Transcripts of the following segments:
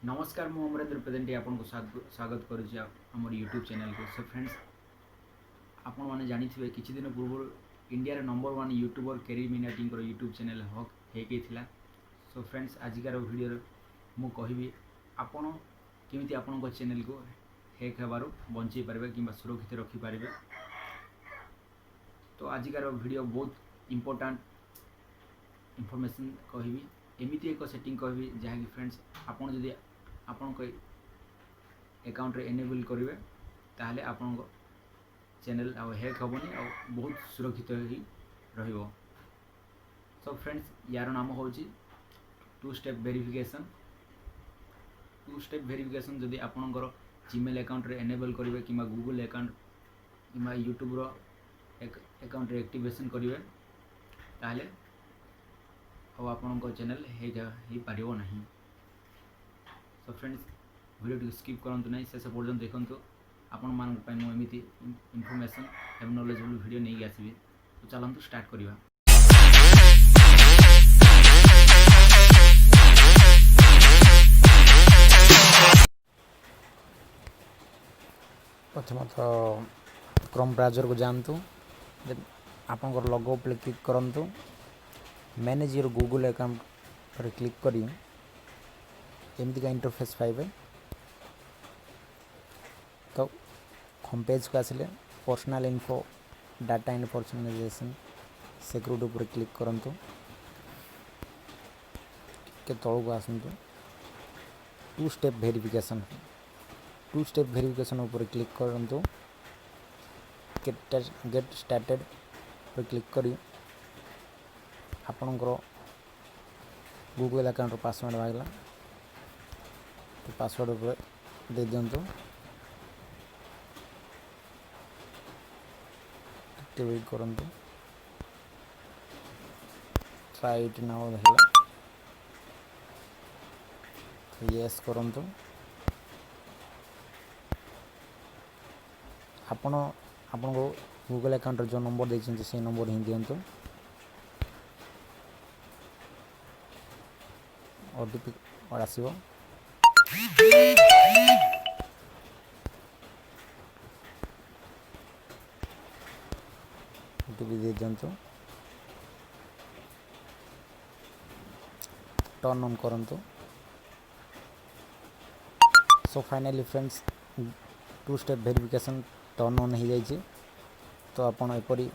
नमस्कार मु अमरेंद्र प्रेजेंट आपको स्वागत करुच्ची आम यूट्यूब चैनल को। सो फ्रेंड्स आपण मैंने जानी किसी दिन पूर्व इंडिया नंबर 1 यूट्यूबर केरी मिनाटी यूट्यूब चैनल हक होता। सो फ्रेंड्स आजिकार वीडियो मु कहि आपण केमी आपण चैनल को हैक होबार बंचे पारे कि सुरक्षित रखिपारे। तो आजिकार वीडियो बहुत इम्पोर्टाट इनफॉरमेशन कहि एमती एक सेटिंग कहि जहाँकि फ्रेंड्स आपड़ जदि आपण अकाउंट रे एनेबल करेंगे ताहले आपण चैनल हैक हेनी आ बहुत सुरक्षित ही रहिबो। सो फ्रेंड्स यार नाम हूँ 2 स्टेप वेरिफिकेशन। 2 स्टेप वेरिफिकेशन जदि आपणकर जीमेल अकाउंट रे एनेबल करेंगे कि गूगल अकाउंट कि यूट्यूब रो अकाउंट रे एक्टिवेशन करेंगे ताहले आपण चैनल हो पारिबो नहीं। सो फ्रेंड्स वीडियो स्किप करंतु नहीं, शेष पर्यटन देखंतु। आपण मानक पय मु एमिति इन्फॉर्मेशन एवं नॉलेजेबल वीडियो नहीं आसीबी। तो चलंतु स्टार्ट करिवा। प्रथमत क्रोम ब्राउजर को जानतु, आपन लोगो पर क्लिक करंतु, मैनेज योर गूगल अकाउंट पर क्लिक करी एमती का इंटरफेस पाइबे। तो होम पेज को आसिले personal info data and personalization से ग्रुप पर क्लिक करंतु, के तळु को आसंतु 2 स्टेप वेरिफिकेशन। 2 स्टेप वेरिफिकेशन ऊपर क्लिक करंतु, गेट स्टार्टेड पर क्लिक करी आपणकर गूगल अकाउंट पासवर्ड मांगला तो पासवर्ड ऊपर दे दिंतु। एक्टिवेट करंतु, ट्राई इट नाउ देखला यस करंतु। आपण को गूगल अकाउंट जो नंबर देछन से नंबर ही दिंतु। ओटीपी और आसीबो, ओटीपी दे दिंतु, टर्न ऑन करंतु। So finally friends 2 step verification turn on हो जाइए। तो आपण एपरी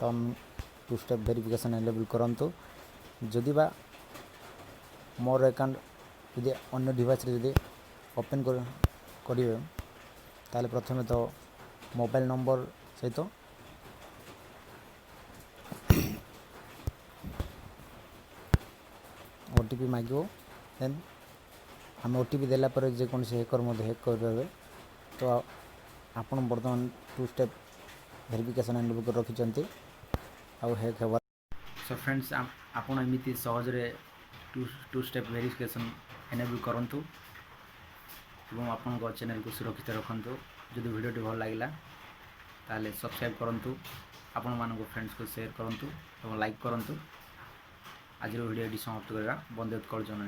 टर्न 2 स्टेप वेरिफिकेशन एनेबल करंतु। जदि बा मोर अकाउंट यदि अन्य डिवाइस रे यदि ओपन करिवे ताले प्रथमे तो मोबाइल नंबर सहित ओटीपी मांगो। देन हम ओटीपी देला पर जे कौन से हैकर मध्य हैक कर देबे। तो आपण वर्तमान 2 स्टेप वेरिफिकेशन एनेबल कर रखिचंती आ हैक हेबा। सो फ्रेंड्स आपण एमिति सहज रे 2 स्टेप वेरिफिकेशन एनेबल करंतु एवं आपण चैनल को सुरक्षित रखंतु। जदि वीडियो भल लागिला ताले सब्सक्राइब करंतु, आपण मानको फ्रेंड्स को शेयर करंतु एवं लाइक करंतु। आज वीडियो समाप्त करवा बंदे उत्कल जन।